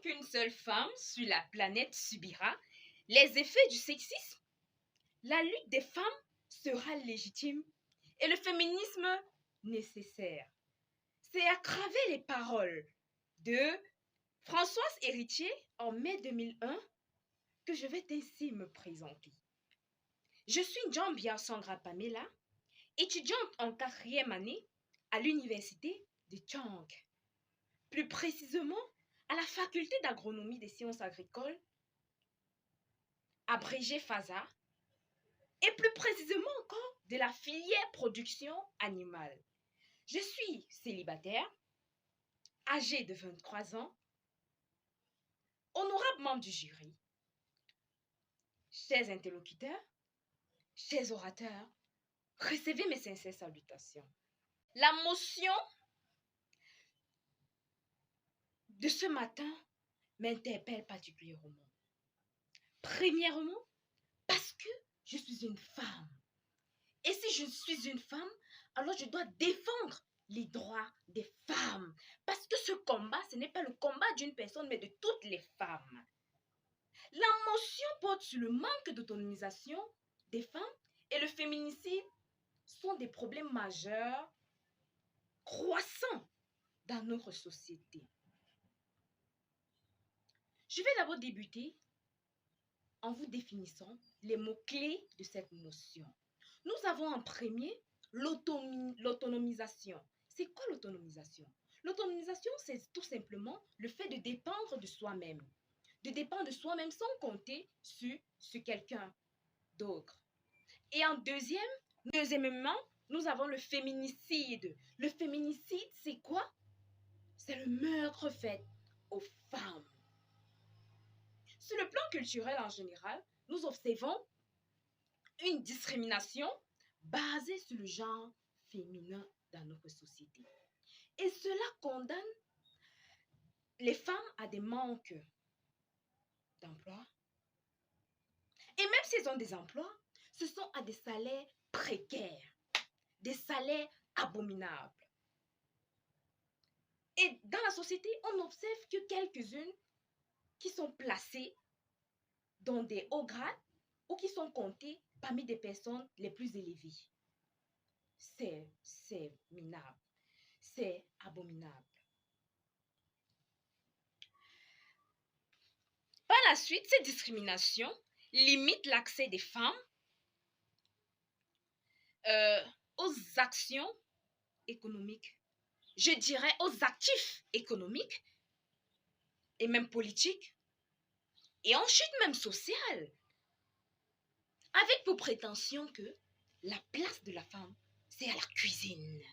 qu'une seule femme sur la planète subira les effets du sexisme, la lutte des femmes sera légitime et le féminisme nécessaire. C'est à travers les paroles de Françoise Héritier en mai 2001 que je vais ainsi me présenter. Je suis Njambia Sangra Pamela, étudiante en 4e année à l'université de Tchang, plus précisément à la faculté d'agronomie des sciences agricoles, abrégée FASA, et plus précisément encore de la filière production animale. Je suis célibataire, âgée de 23 ans, honorable membre du jury, chers interlocuteurs, chers orateurs, recevez mes sincères salutations. La motion de ce matin m'interpelle particulièrement. Premièrement, parce que je suis une femme. Et si je suis une femme, alors je dois défendre les droits des femmes. Parce que ce combat, ce n'est pas le combat d'une personne, mais de toutes les femmes. La motion porte sur le manque d'autonomisation des femmes et le féminicide sont des problèmes majeurs, croissants dans notre société. Je vais d'abord débuter en vous définissant les mots-clés de cette motion. Nous avons en premier l'autonomisation. C'est quoi l'autonomisation? L'autonomisation, c'est tout simplement le fait de dépendre de soi-même. De dépendre de soi-même sans compter sur quelqu'un d'autre. Et en deuxièmement, nous avons le féminicide. Le féminicide, c'est quoi? C'est le meurtre fait aux femmes. Sur le plan culturel en général, nous observons une discrimination basée sur le genre féminin dans notre société. Et cela condamne les femmes à des manques d'emploi. Et même si elles ont des emplois, ce sont à des salaires précaires, des salaires abominables. Et dans la société, on observe que quelques-unes qui sont placées dans des hauts grades ou qui sont comptées parmi des personnes les plus élevées. C'est minable, c'est abominable. Par la suite, ces discriminations limitent l'accès des femmes aux actions économiques, je dirais aux actifs économiques et même politiques, et ensuite même sociales, avec pour prétention que la place de la femme, c'est à la cuisine.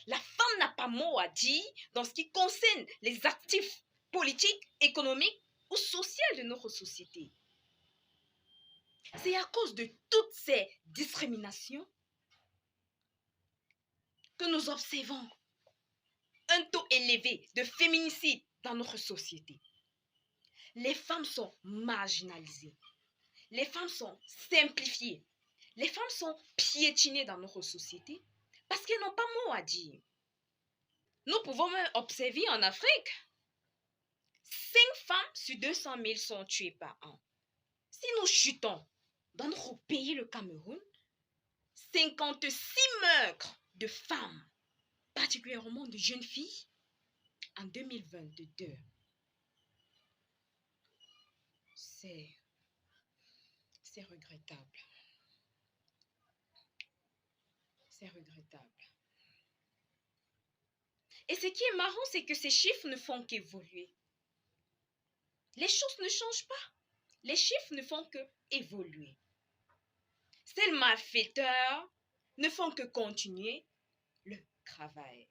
La femme n'a pas mot à dire dans ce qui concerne les actifs politiques, économiques ou sociaux de notre société. C'est à cause de toutes ces discriminations que nous observons un taux élevé de féminicide dans notre société. Les femmes sont marginalisées. Les femmes sont simplifiées. Les femmes sont piétinées dans notre société parce qu'elles n'ont pas mot à dire. Nous pouvons même observer en Afrique, 5 femmes sur 200 000 sont tuées par an. Si nous chutons dans notre pays, le Cameroun, 56 meurtres de femmes, particulièrement de jeunes filles, en 2022. C'est regrettable. C'est regrettable. Et ce qui est marrant, c'est que ces chiffres ne font qu'évoluer. Les choses ne changent pas. Les chiffres ne font qu'évoluer. Ces malfaiteurs ne font que continuer le travail.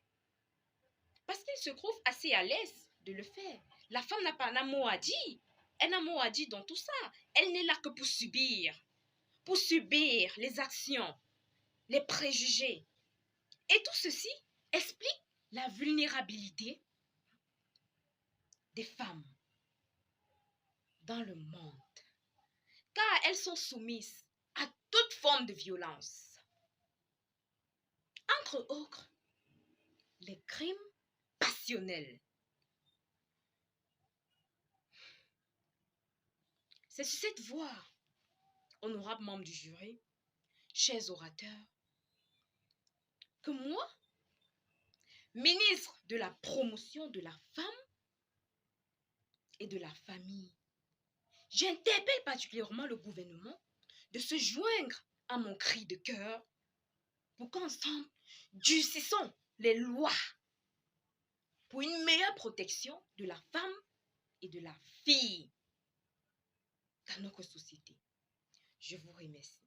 Parce qu'ils se trouvent assez à l'aise de le faire. La femme n'a pas un mot à dire. Elle n'a mot à dire dans tout ça. Elle n'est là que pour subir les actions, les préjugés. Et tout ceci explique la vulnérabilité des femmes dans le monde. Car elles sont soumises à toute forme de violence. Entre autres, les crimes passionnels. C'est sur cette voie, honorables membres du jury, chers orateurs, que moi, ministre de la promotion de la femme et de la famille, j'interpelle particulièrement le gouvernement de se joindre à mon cri de cœur pour qu'ensemble, durcissons les lois pour une meilleure protection de la femme et de la fille dans notre société. Je vous remercie.